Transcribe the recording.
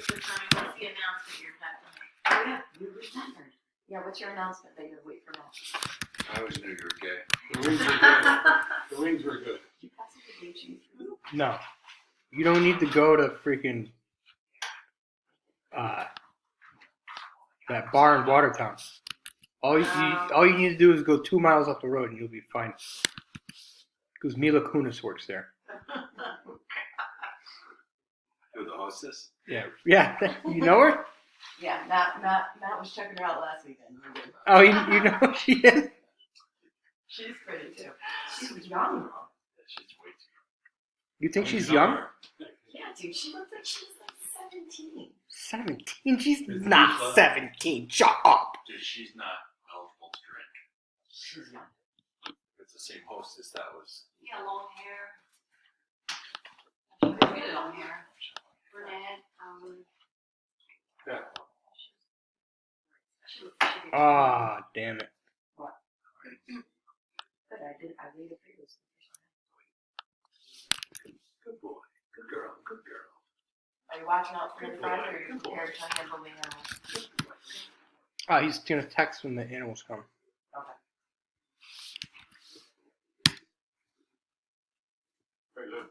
the time. What's the announcement you're having? Oh yeah, you remembered. Yeah, what's your announcement that you're waiting for now? I always knew you were gay. The wings were good. The wings were good. You got some blue cheese. No. You don't need to go to freaking that bar in Watertown. All you need to do is go 2 miles up the road and you'll be fine. Because Mila Kunis works there. Who, the hostess? Yeah. You know her? Yeah, Matt was checking her out last weekend. Oh, you know who she is? She's pretty too. She's young though. She's way too You think she's young? Yeah, dude, she looks like she's like 17. 17? She's not 17. Shut up. Dude, she's not eligible to drink. She's young. It's the same hostess that was. Yeah, long hair. Really long hair. Brunette. Yeah. Ah, damn it. But I waited for you. Good boy. Good girl. Good girl. Are you watching out for the front or are you prepared to handle the animals? Oh, he's going to text when the animals come. Okay. Very good.